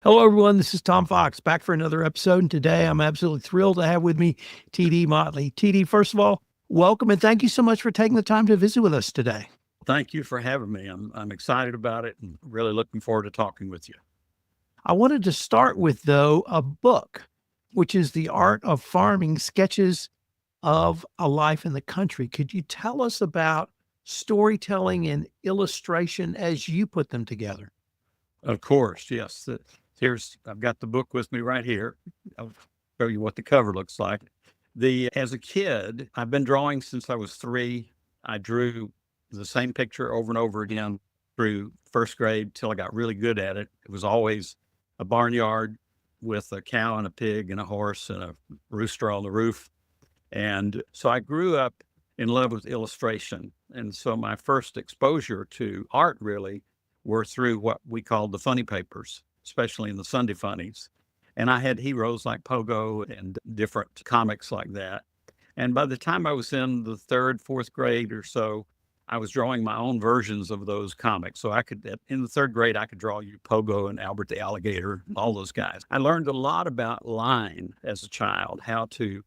Hello, everyone. This is Tom Fox back for another episode. And today I'm absolutely thrilled to have with me TD Motley. TD, first of all, welcome and thank you so much for taking the time to visit with us today. Thank you for having me. I'm excited about it and really looking forward to talking with you. I wanted to start with, though, a book, which is The Art of Farming Sketches of a Life in the Country. Could you tell us about storytelling and illustration as you put them together? Of course, yes. I've got the book with me right here. I'll show you what the cover looks like. As a kid, I've been drawing since I was 3. I drew the same picture over and over again through first grade till I got really good at it. It was always a barnyard with a cow and a pig and a horse and a rooster on the roof. And so I grew up in love with illustration. And so my first exposure to art really were through what we called the funny papers, especially in the Sunday funnies. And I had heroes like Pogo and different comics like that. And by the time I was in the 3rd, 4th grade or so, I was drawing my own versions of those comics. So in the 3rd grade, I could draw you Pogo and Albert the Alligator, all those guys. I learned a lot about line as a child, how to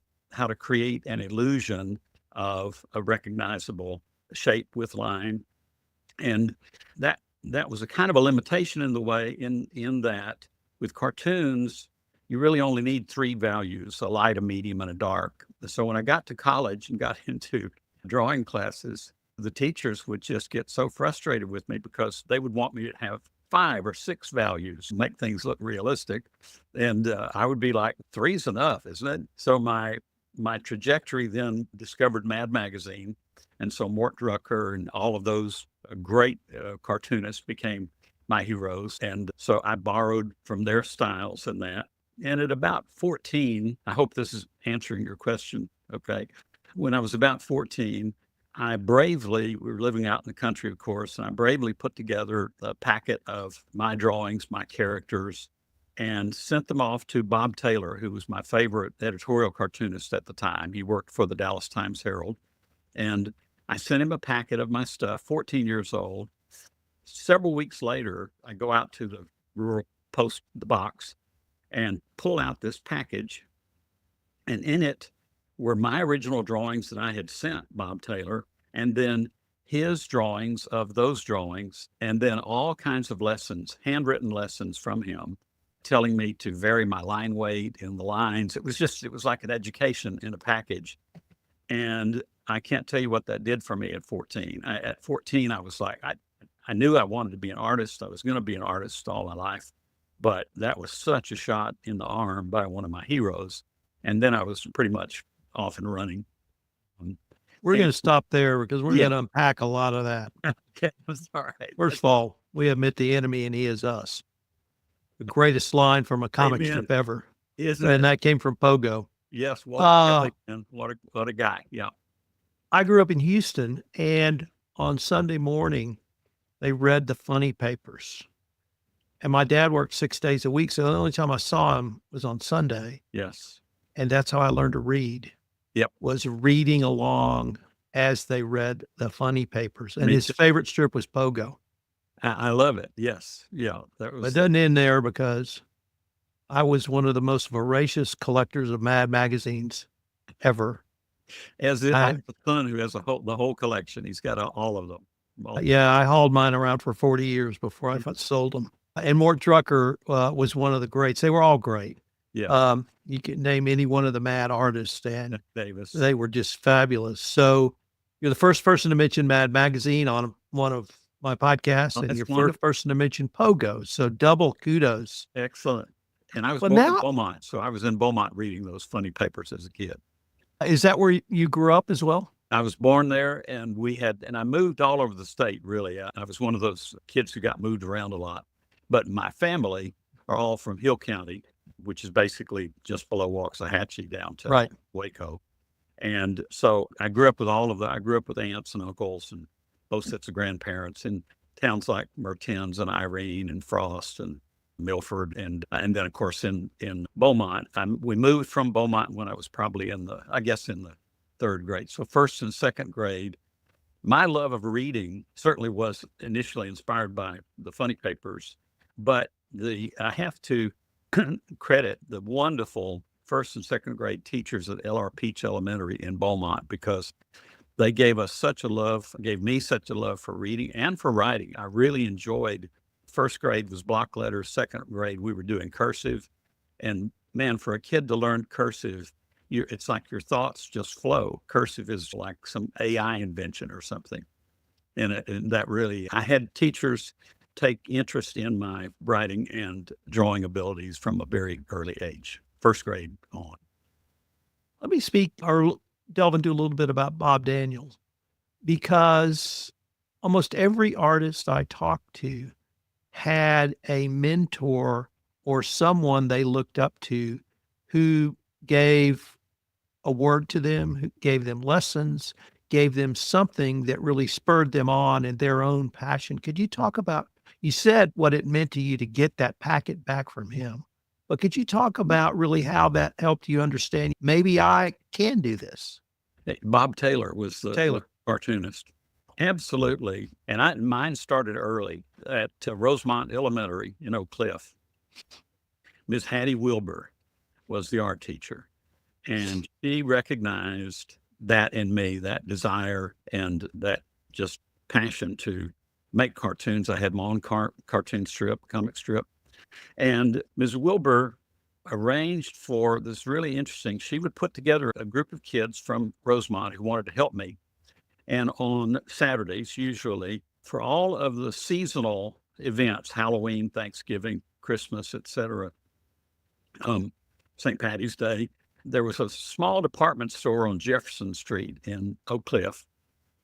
create an illusion of a recognizable shape with line. And that was a kind of a limitation in the way in that with cartoons, you really only need 3 values, a light, a medium, and a dark. So when I got to college and got into drawing classes, the teachers would just get so frustrated with me because they would want me to have 5 or 6 values, make things look realistic. And I would be like, 3's enough, isn't it? So my trajectory then discovered Mad Magazine. And so Mort Drucker and all of those great cartoonists became my heroes. And so I borrowed from their styles and that. And at about 14, I hope this is answering your question, okay? When I was about 14, we were living out in the country, of course, and I bravely put together a packet of my drawings, my characters, and sent them off to Bob Taylor, who was my favorite editorial cartoonist at the time. He worked for the Dallas Times-Herald. And I sent him a packet of my stuff, 14 years old. Several weeks later, I go out to the rural post box and pull out this package. And in it were my original drawings that I had sent Bob Taylor, and then his drawings of those drawings, and then all kinds of lessons, handwritten lessons from him, telling me to vary my line weight in the lines. It was like an education in a package. And I can't tell you what that did for me at 14. At 14, I was like, I knew I wanted to be an artist. I was going to be an artist all my life. But that was such a shot in the arm by one of my heroes. And then I was pretty much off and running. We're going to stop there because we're going to unpack a lot of that. Okay, all right. First of all, we admit the enemy and he is us. The greatest line from a comic strip ever. And that came from Pogo. Yes, what a guy. Yeah. I grew up in Houston, and on Sunday morning, they read the funny papers. And my dad worked 6 days a week, so the only time I saw him was on Sunday. Yes. And that's how I learned to read. Yep. Was reading along as they read the funny papers. And his favorite strip was Pogo. I love it. Yes. Yeah. But it doesn't end there because I was one of the most voracious collectors of Mad magazines ever. As I have a son who has the whole collection. He's got all of them. Yeah, I hauled mine around for 40 years before I sold them. And Mort Drucker was one of the greats. They were all great. Yeah. You can name any one of the Mad artists, and Davis. They were just fabulous. So you're the first person to mention Mad Magazine on one of my podcasts, and you're first person to mention Pogo. So double kudos. Excellent. And I was born in Beaumont, so I was in Beaumont reading those funny papers as a kid. Is that where you grew up as well? I was born there, and I moved all over the state, really. I was one of those kids who got moved around a lot. But my family are all from Hill County, which is basically just below Waxahachie down to Waco. And so I grew up with all of that. I grew up with aunts and uncles and both sets of grandparents in towns like Mertens and Irene and Frost and Milford. And then, of course, in Beaumont. We moved from Beaumont when I was probably in the 3rd grade. So 1st and 2nd grade, my love of reading certainly was initially inspired by the funny papers. But I have to credit the wonderful first and second grade teachers at L.R. Peach Elementary in Beaumont, because they gave me such a love for reading and for writing. I really enjoyed. First grade was block letters. Second grade, we were doing cursive. And man, for a kid to learn cursive, it's like your thoughts just flow. Cursive is like some AI invention or something. And that really, I had teachers take interest in my writing and drawing abilities from a very early age, first grade on. Let me speak or delve into a little bit about Bob Daniels, because almost every artist I talked to had a mentor or someone they looked up to who gave a word to them, who gave them lessons, gave them something that really spurred them on in their own passion. Could you talk about, you said what it meant to you to get that packet back from him, but could you talk about really how that helped you understand maybe I can do this? Bob Taylor was the Taylor. cartoonist. Absolutely. And mine started early at Rosemont Elementary in Oak Cliff. Miss Hattie Wilbur was the art teacher, and she recognized that in me, that desire and that just passion to make cartoons. I had my own cartoon strip, comic strip. And Ms. Wilbur arranged for this really interesting, she would put together a group of kids from Rosemont who wanted to help me. And on Saturdays, usually, for all of the seasonal events, Halloween, Thanksgiving, Christmas, etc., St. Patty's Day, there was a small department store on Jefferson Street in Oak Cliff.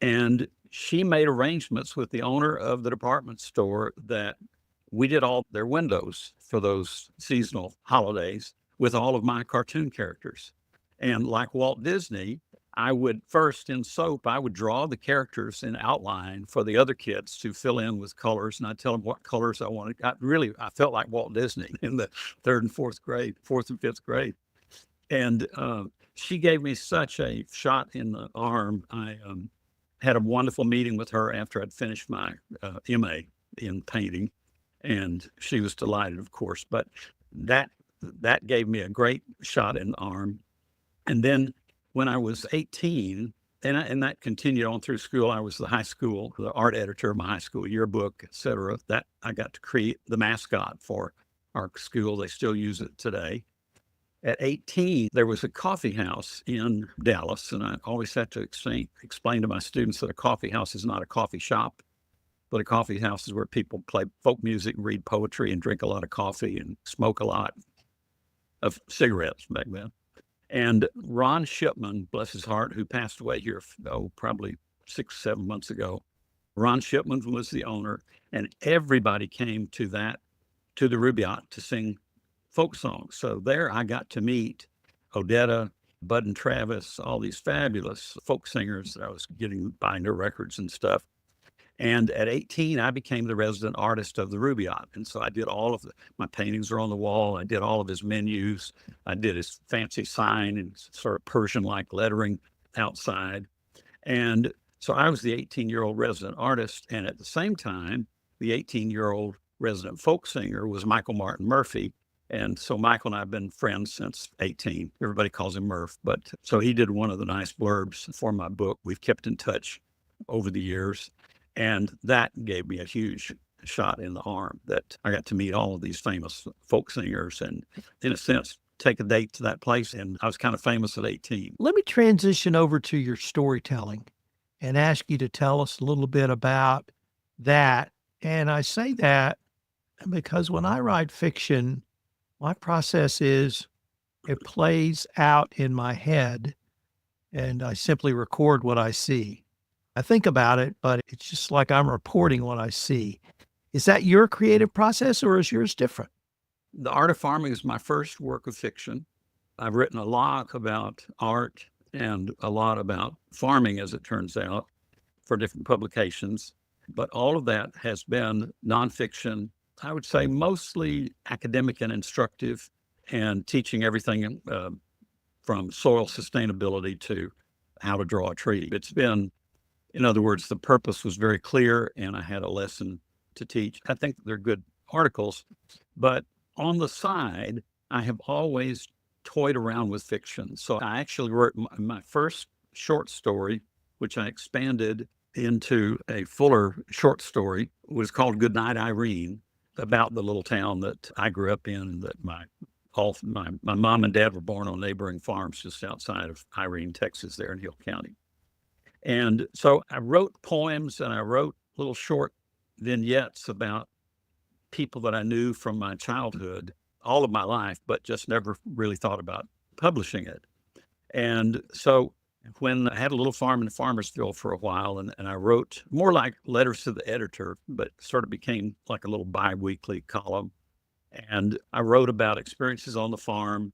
And she made arrangements with the owner of the department store that we did all their windows for those seasonal holidays with all of my cartoon characters. And like Walt Disney, I would first in soap, I would draw the characters in outline for the other kids to fill in with colors. And I'd tell them what colors I wanted. I felt like Walt Disney in the fourth and fifth grade. And she gave me such a shot in the arm. I had a wonderful meeting with her after I'd finished my MA in painting. And she was delighted, of course, but that gave me a great shot in the arm. And then when I was 18, and that continued on through school, I was the art editor of my high school yearbook, et cetera. That I got to create the mascot for our school. They still use it today. At 18, there was a coffee house in Dallas, and I always had to explain to my students that a coffee house is not a coffee shop, but a coffee house is where people play folk music, read poetry, and drink a lot of coffee and smoke a lot of cigarettes back then. And Ron Shipman, bless his heart, who passed away here, probably 6-7 months ago. Ron Shipman was the owner, and everybody came to the Rubaiyat to sing folk songs. So there I got to meet Odetta, Bud and Travis, all these fabulous folk singers that I was buying their records and stuff. And at 18, I became the resident artist of the Rubaiyat. And so I did my paintings are on the wall. I did all of his menus. I did his fancy sign and sort of Persian-like lettering outside. And so I was the 18-year-old resident artist. And at the same time, the 18-year-old resident folk singer was Michael Martin Murphy. And so Michael and I have been friends since 18. Everybody calls him Murph. But so he did one of the nice blurbs for my book. We've kept in touch over the years. And that gave me a huge shot in the arm that I got to meet all of these famous folk singers and, in a sense, take a date to that place. And I was kind of famous at 18. Let me transition over to your storytelling and ask you to tell us a little bit about that. And I say that because when I write fiction, my process is it plays out in my head and I simply record what I see. I think about it, but it's just like I'm reporting what I see. Is that your creative process or is yours different? The Art of Farming is my first work of fiction. I've written a lot about art and a lot about farming, as it turns out, for different publications. But all of that has been nonfiction, I would say mostly academic and instructive, and teaching everything from soil sustainability to how to draw a tree. It's been, in other words, the purpose was very clear and I had a lesson to teach. I think they're good articles. But on the side, I have always toyed around with fiction. So I actually wrote my first short story, which I expanded into a fuller short story, was called Goodnight Irene, about the little town that I grew up in, that my mom and dad were born on neighboring farms just outside of Irene, Texas, there in Hill County. And so I wrote poems and I wrote little short vignettes about people that I knew from my childhood all of my life, but just never really thought about publishing it. And so when I had a little farm in Farmersville for a while, and I wrote more like letters to the editor, but sort of became like a little bi-weekly column. And I wrote about experiences on the farm.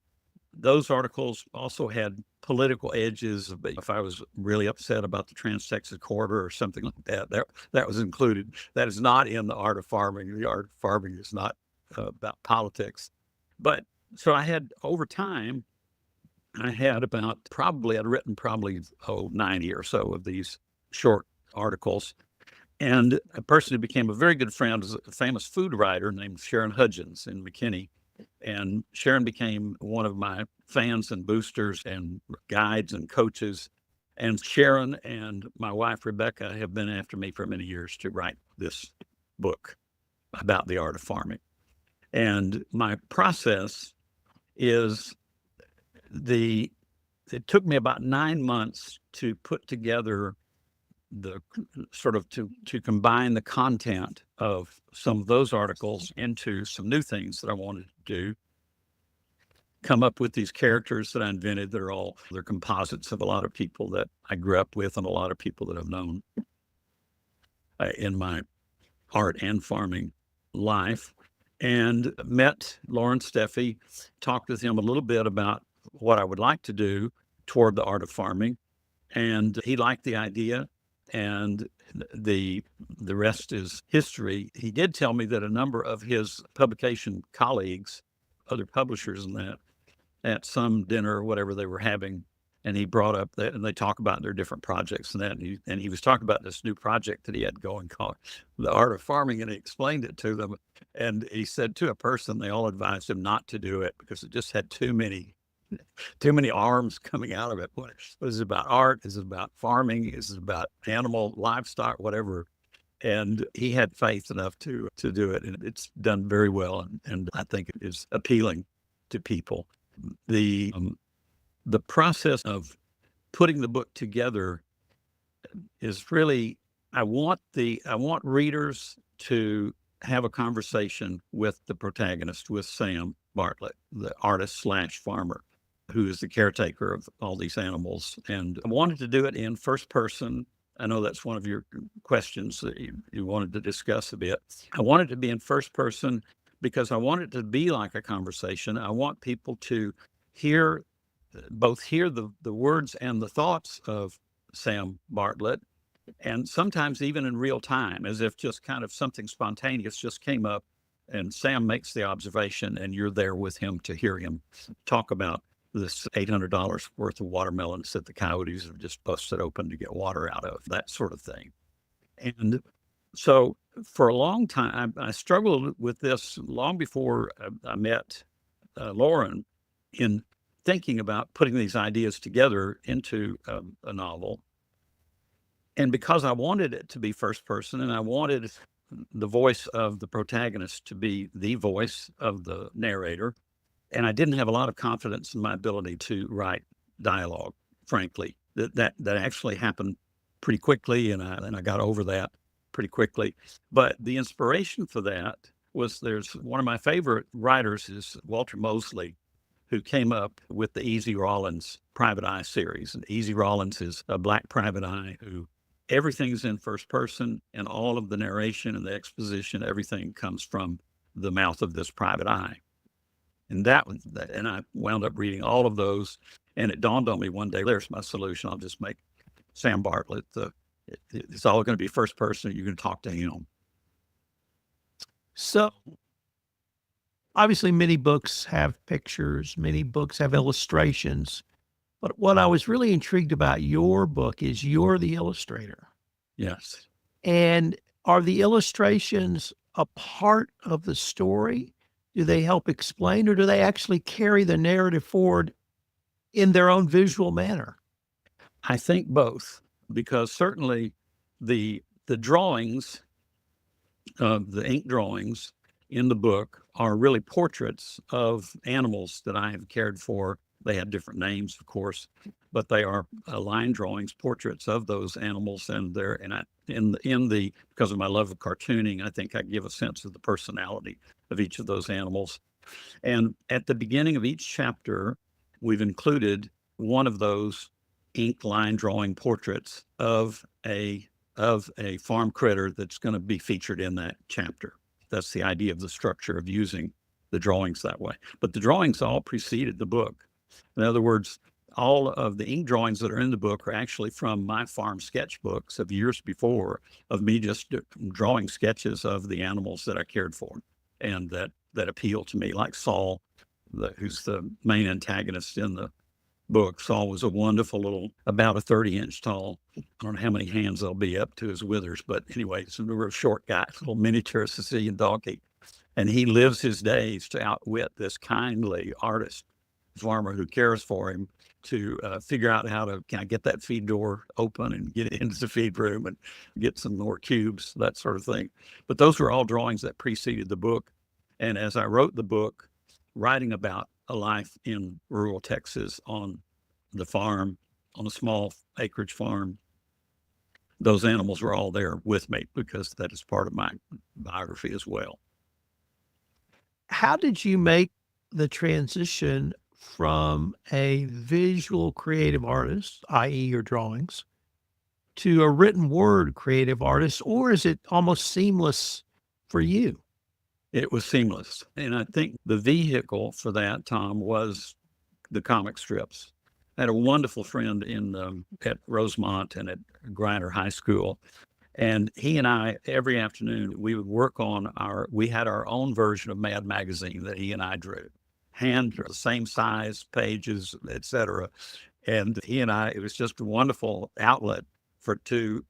Those articles also had political edges. If I was really upset about the Trans-Texas corridor or something like that, that was included. That is not in the art of farming. The art of farming is not about politics. But so I had, over time, I had I'd written probably 90 or so of these short articles. And a person who became a very good friend was a famous food writer named Sharon Hudgens in McKinney. And Sharon became one of my fans and boosters and guides and coaches. And Sharon and my wife, Rebecca, have been after me for many years to write this book about the art of farming. And my process is it took me about 9 months to put together the sort of to combine the content of some of those articles into some new things that I wanted to do. Come up with these characters that I invented that they're composites of a lot of people that I grew up with and a lot of people that I've known in my art and farming life. And met Lauren Steffi, talked with him a little bit about what I would like to do toward the art of farming. And he liked the idea, and the rest is history. He did tell me that a number of his publication colleagues, other publishers and that, at some dinner or whatever they were having, and he brought up that, and they talk about their different projects and that, and he was talking about this new project that he had going called The Art of Farming, and he explained it to them. And he said to a person, they all advised him not to do it because it just had too many arms coming out of it. What is it about art? Is it about farming? Is it about animal, livestock, whatever? And he had faith enough to do it, and it's done very well. And I think it is appealing to people. The process of putting the book together is really, I want readers to have a conversation with the protagonist, with Sam Bartlett, the artist/farmer, who is the caretaker of all these animals. And I wanted to do it in first person. I know that's one of your questions that you wanted to discuss a bit. I wanted to be in first person because I want it to be like a conversation. I want people to both hear the words and the thoughts of Sam Bartlett, and sometimes even in real time, as if just kind of something spontaneous just came up and Sam makes the observation and you're there with him to hear him talk about this $800 worth of watermelons that the coyotes have just busted open to get water out of, that sort of thing. And so for a long time, I struggled with this long before I met Lauren, in thinking about putting these ideas together into a novel. And because I wanted it to be first person, and I wanted the voice of the protagonist to be the voice of the narrator, and I didn't have a lot of confidence in my ability to write dialogue, frankly. That actually happened pretty quickly, and I got over that pretty quickly. But the inspiration for that was, there's one of my favorite writers is Walter Mosley, who came up with the Easy Rawlins Private Eye series. And Easy Rawlins is a Black private eye who everything's in first person, and all of the narration and the exposition, everything comes from the mouth of this private eye. And and I wound up reading all of those, and it dawned on me one day, there's my solution. I'll just make Sam Bartlett it's all going to be first person. You're going to talk to him. So obviously many books have pictures, many books have illustrations, but what I was really intrigued about your book is you're the illustrator. Yes. And are the illustrations a part of the story? Do they help explain, or do they actually carry the narrative forward in their own visual manner? I think both, because certainly the drawings, the ink drawings in the book are really portraits of animals that I have cared for. They have different names, of course, but they are line drawings, portraits of those animals, and they're in the because of my love of cartooning, I think I give a sense of the personality of each of those animals. And at the beginning of each chapter, we've included one of those ink line drawing portraits of a farm critter that's going to be featured in that chapter. That's the idea of the structure of using the drawings that way. But the drawings all preceded the book. In other words, all of the ink drawings that are in the book are actually from my farm sketchbooks of years before, of me just drawing sketches of the animals that I cared for and that appeal to me, like Saul, who's the main antagonist in the book. Saul was a wonderful little, about a 30-inch tall, I don't know how many hands they'll be up to his withers, but anyway, he's a real short guy, little miniature Sicilian donkey. And he lives his days to outwit this kindly artist farmer who cares for him to figure out can I get that feed door open and get into the feed room and get some more cubes, that sort of thing. But those were all drawings that preceded the book. And as I wrote the book, writing about a life in rural Texas on the farm, on a small acreage farm, those animals were all there with me because that is part of my biography as well. How did you make the transition from a visual creative artist, i.e., your drawings, to a written word creative artist, or is it almost seamless for you? It was seamless. And I think the vehicle for that, Tom, was the comic strips. I had a wonderful friend at Rosemont and at Griner High School. And he and I, every afternoon, we would work on we had our own version of Mad Magazine that he and I drew. Hand, the same size, pages, etc. And he and I, it was just a wonderful outlet for two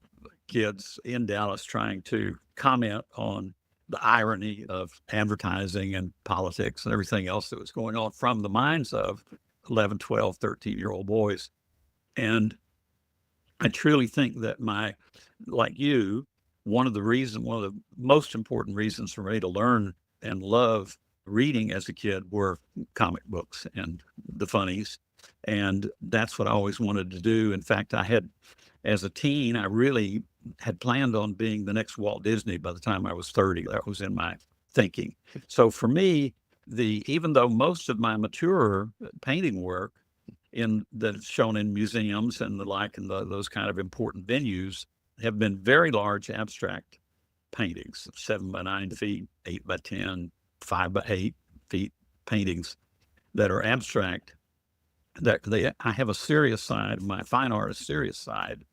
kids in Dallas trying to comment on the irony of advertising and politics and everything else that was going on from the minds of 11, 12, 13-year-old boys. And I truly think that like you, one of the most important reasons for me to learn and love reading as a kid were comic books and the funnies. And that's what I always wanted to do. In fact, as a teen, I really had planned on being the next Walt Disney by the time I was 30. That was in my thinking. So for me, even though most of my mature painting work that's shown in museums and the like, and those kind of important venues have been very large abstract paintings, 7 by 9 feet, 8 by 10, 5 by 8 feet paintings that are abstract. I have a serious side, my fine artist serious side,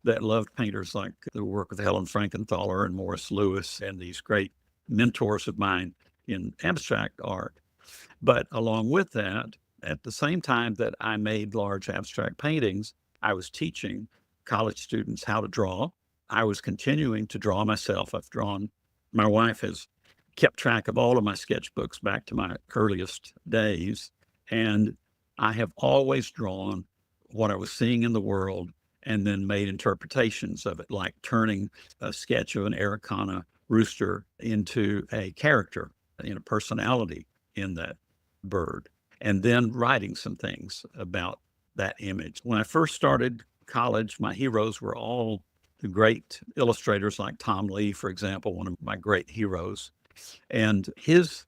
that loved painters like the work of Helen Frankenthaler and Morris Lewis and these great mentors of mine in abstract art. But along with that, at the same time that I made large abstract paintings, I was teaching college students how to draw. I was continuing to draw myself. My wife has kept track of all of my sketchbooks back to my earliest days. And I have always drawn what I was seeing in the world and then made interpretations of it, like turning a sketch of an Araucana rooster into a character, a personality in that bird, and then writing some things about that image. When I first started college, my heroes were all the great illustrators like Tom Lee, for example, one of my great heroes. And as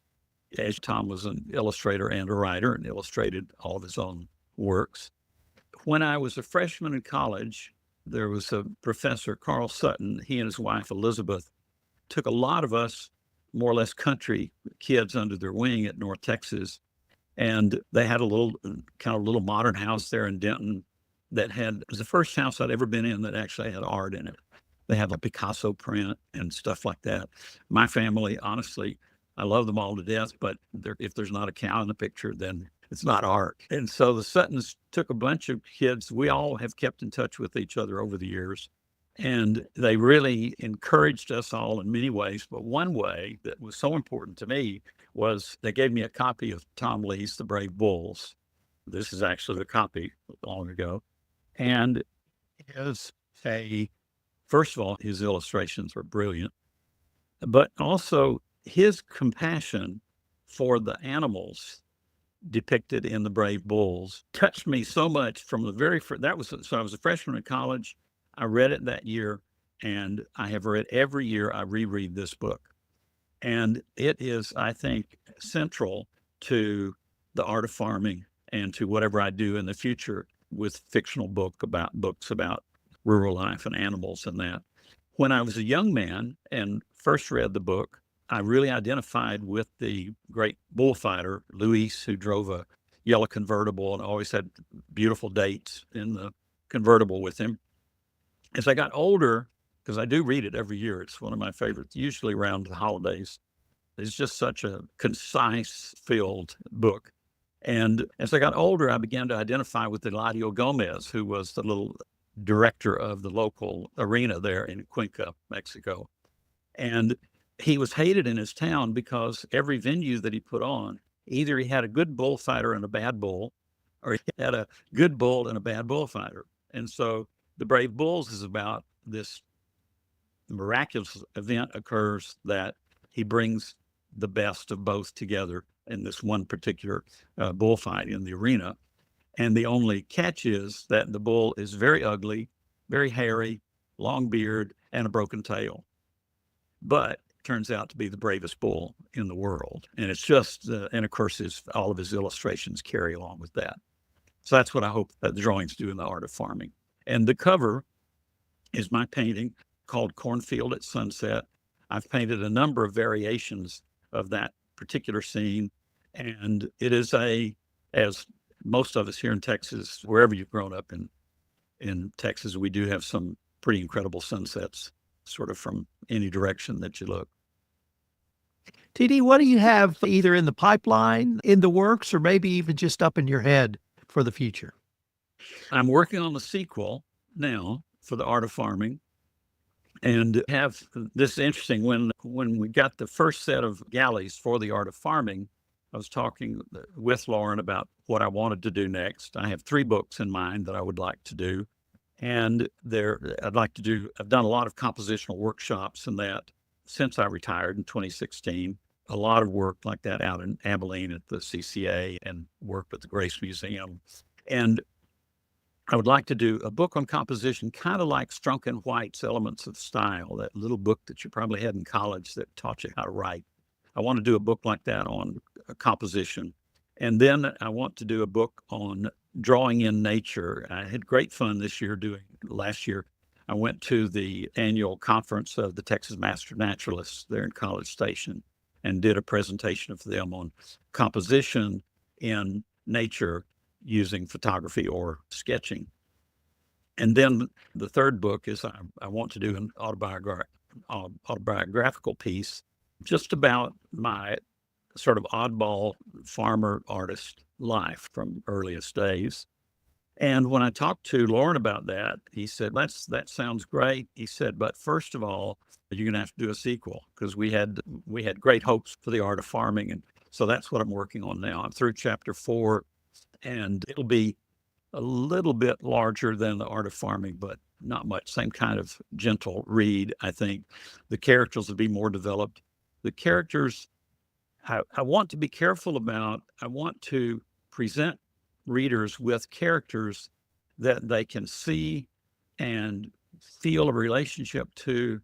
Tom was an illustrator and a writer and illustrated all of his own works. When I was a freshman in college, there was a professor, Carl Sutton. He and his wife, Elizabeth, took a lot of us more or less country kids under their wing at North Texas. And they had a little modern house there in Denton it was the first house I'd ever been in that actually had art in it. They had a Picasso print and stuff like that. My family, honestly, I love them all to death, but if there's not a cow in the picture, then it's not art. And so the Suttons took a bunch of kids. We all have kept in touch with each other over the years. And they really encouraged us all in many ways. But one way that was so important to me was they gave me a copy of Tom Lee's The Brave Bulls. This is actually the copy long ago. And his first of all, his illustrations were brilliant, but also his compassion for the animals depicted in The Brave Bulls touched me so much from the very first. So I was a freshman in college. I read it that year, and I have read every year. I reread this book, and it is, I think, central to the art of farming and to whatever I do in the future with fictional books about rural life and animals and that. When I was a young man and first read the book, I really identified with the great bullfighter, Luis, who drove a yellow convertible and always had beautiful dates in the convertible with him. As I got older, because I do read it every year, it's one of my favorites, usually around the holidays. It's just such a concise, filled book. And as I got older, I began to identify with Eladio Gomez, who was the little director of the local arena there in Cuenca, Mexico. And he was hated in his town because every venue that he put on, either he had a good bullfighter and a bad bull, or he had a good bull and a bad bullfighter. And so The Brave Bulls is about this miraculous event occurs that he brings the best of both together in this one particular bullfight in the arena. And the only catch is that the bull is very ugly, very hairy, long beard, and a broken tail. But turns out to be the bravest bull in the world. And it's just, and of course, all of his illustrations carry along with that. So that's what I hope that the drawings do in the art of farming. And the cover is my painting called Cornfield at Sunset. I've painted a number of variations of that particular scene. And it is as most of us here in Texas, wherever you've grown up in Texas, we do have some pretty incredible sunsets, sort of from any direction that you look. TD, what do you have either in the pipeline, in the works, or maybe even just up in your head for the future? I'm working on the sequel now for the art of farming. And have this is interesting. When we got the first set of galleys for the art of farming, I was talking with Lauren about what I wanted to do next. I have 3 books in mind that I would like to do. And I've done a lot of compositional workshops and that since I retired in 2016. A lot of work like that out in Abilene at the CCA and work with the Grace Museum. And I would like to do a book on composition, kind of like Strunk and White's Elements of Style, that little book that you probably had in college that taught you how to write. I want to do a book like that on composition. And then I want to do a book on drawing in nature. I had great fun last year. I went to the annual conference of the Texas Master Naturalists there in College Station and did a presentation of them on composition in nature using photography or sketching. And then the third book is I want to do an autobiographical piece just about my sort of oddball farmer artist life from earliest days. And when I talked to Lauren about that, he said, that sounds great. He said, but first of all, you're going to have to do a sequel because we had great hopes for the art of farming. And so that's what I'm working on now. I'm through chapter 4, and it'll be a little bit larger than the art of farming, but not much. Same kind of gentle read, I think. The characters will be more developed. The characters, I want to be careful about. I want to present readers with characters that they can see and feel a relationship to,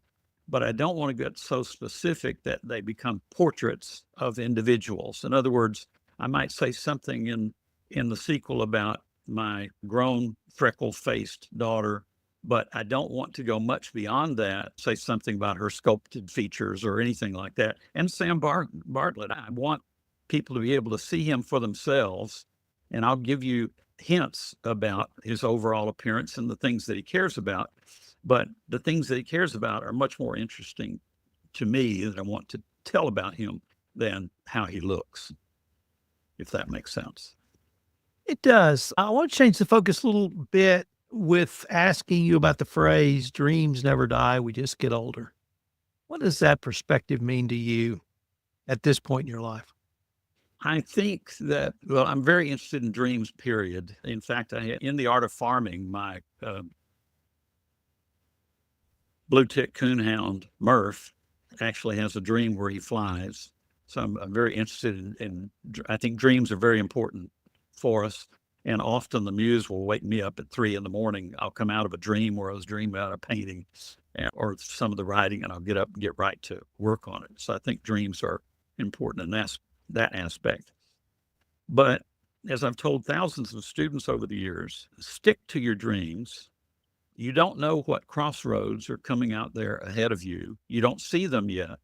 but I don't want to get so specific that they become portraits of individuals. In other words, I might say something in the sequel about my grown freckle-faced daughter, but I don't want to go much beyond that, say something about her sculpted features or anything like that. And Sam Bartlett, I want people to be able to see him for themselves, and I'll give you hints about his overall appearance and the things that he cares about. But the things that he cares about are much more interesting to me that I want to tell about him than how he looks, if that makes sense. It does. I want to change the focus a little bit with asking you about the phrase, dreams never die, we just get older. What does that perspective mean to you at this point in your life? I think that, well, I'm very interested in dreams, period. In fact, in the art of farming, my blue tick coonhound, Murph, actually has a dream where he flies. So I'm very interested I think dreams are very important for us. And often the muse will wake me up at 3 a.m. I'll come out of a dream where I was dreaming about a painting or some of the writing, and I'll get up and get right to work on it. So I think dreams are important in that aspect. But as I've told thousands of students over the years, stick to your dreams. You don't know what crossroads are coming out there ahead of you. You don't see them yet.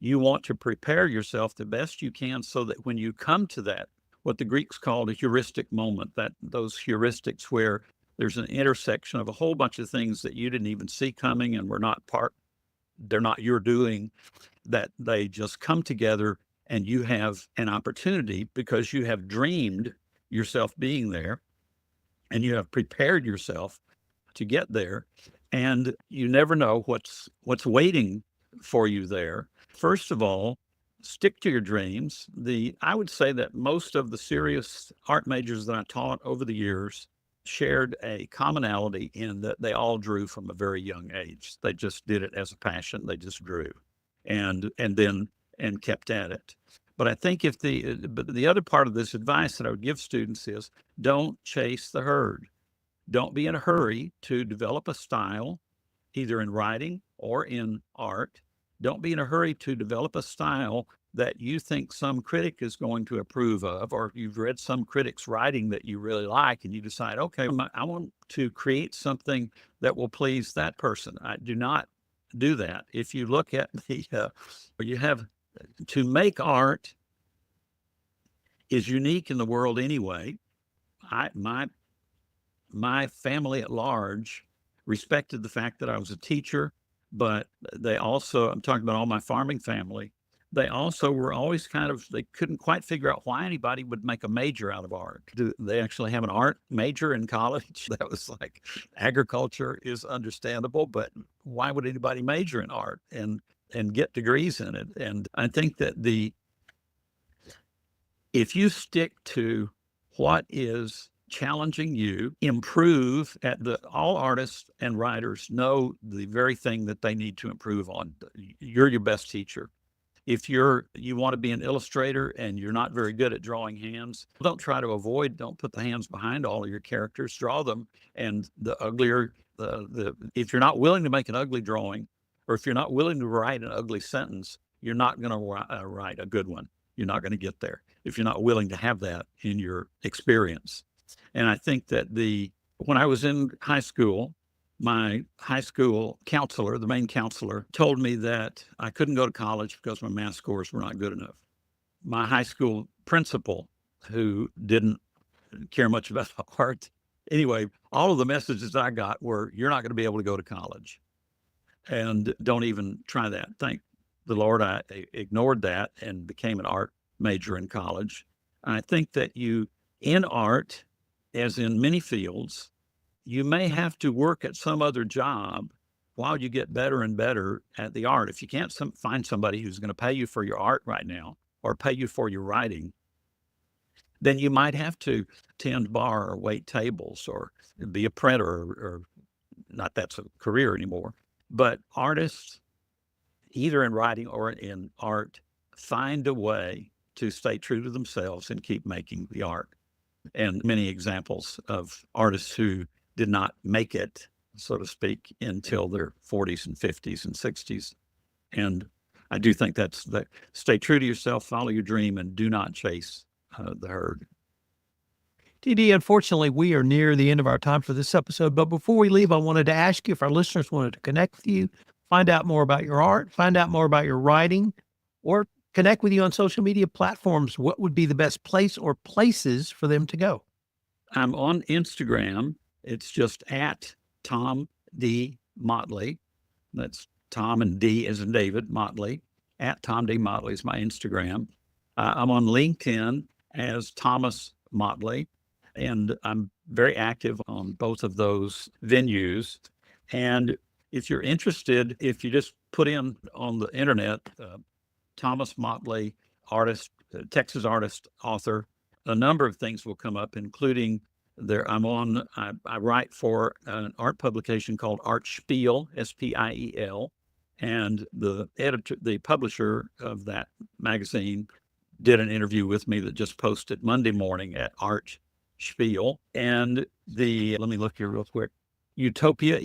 You want to prepare yourself the best you can so that when you come to that, what the Greeks called a heuristic moment, that those heuristics where there's an intersection of a whole bunch of things that you didn't even see coming and they're not your doing, that they just come together and you have an opportunity because you have dreamed yourself being there and you have prepared yourself to get there, and you never know what's waiting for you there. First of all, stick to your dreams. I would say that most of the serious art majors that I taught over the years shared a commonality in that they all drew from a very young age. They just did it as a passion. They just drew and kept at it. But I think but the other part of this advice that I would give students is don't chase the herd. Don't be in a hurry to develop a style, either in writing or in art. Don't be in a hurry to develop a style that you think some critic is going to approve of, or you've read some critic's writing that you really like, and you decide, okay, I want to create something that will please that person. I do not do that. If you look at you have to make art is unique in the world anyway. My family at large respected the fact that I was a teacher, but they also, I'm talking about all my farming family, they also were always they couldn't quite figure out why anybody would make a major out of art. Do they actually have an art major in college? That was like, agriculture is understandable, but why would anybody major in art and get degrees in it? And I think that if you stick to what is challenging you, improve all artists and writers know the very thing that they need to improve on. You're your best teacher. If you want to be an illustrator and you're not very good at drawing hands, don't put the hands behind all of your characters, draw them. And the uglier, if you're not willing to make an ugly drawing, or if you're not willing to write an ugly sentence, you're not going to write a good one. You're not going to get there if you're not willing to have that in your experience. And I think that when I was in high school, my high school counselor, the main counselor, told me that I couldn't go to college because my math scores were not good enough. My high school principal, who didn't care much about art, anyway, all of the messages I got were, you're not going to be able to go to college. And don't even try that. Thank the Lord, I ignored that and became an art major in college. And I think that in art, as in many fields, you may have to work at some other job while you get better and better at the art. If you can't find somebody who's going to pay you for your art right now or pay you for your writing, then you might have to tend bar or wait tables or be a printer or not that's a career anymore. But artists, either in writing or in art, find a way to stay true to themselves and keep making the art. And many examples of artists who did not make it, so to speak, until their 40s and 50s and 60s. And I do think stay true to yourself, follow your dream, and do not chase the herd. TD, unfortunately, we are near the end of our time for this episode. But before we leave, I wanted to ask you if our listeners wanted to connect with you, find out more about your art, find out more about your writing, or connect with you on social media platforms, what would be the best place or places for them to go? I'm on Instagram. It's just at Tom D. Motley. That's Tom and D as in David, Motley. At Tom D. Motley is my Instagram. I'm on LinkedIn as Thomas Motley. And I'm very active on both of those venues. And if you're interested, if you just put in on the internet, Thomas Motley, artist, Texas artist, author, a number of things will come up, including I write for an art publication called Art Spiel, Spiel. And the publisher of that magazine did an interview with me that just posted Monday morning at Art Spiel. And let me look here real quick. Utopia,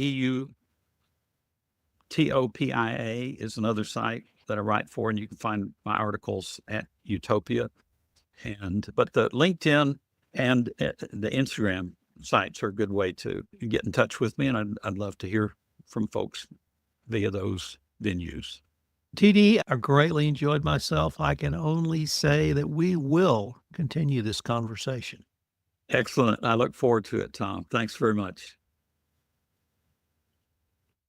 EUTOPIA is another site that I write for, and you can find my articles at Utopia. But the LinkedIn and the Instagram sites are a good way to get in touch with me, and I'd love to hear from folks via those venues. TD, I greatly enjoyed myself. I can only say that we will continue this conversation. Excellent. I look forward to it, Tom. Thanks very much.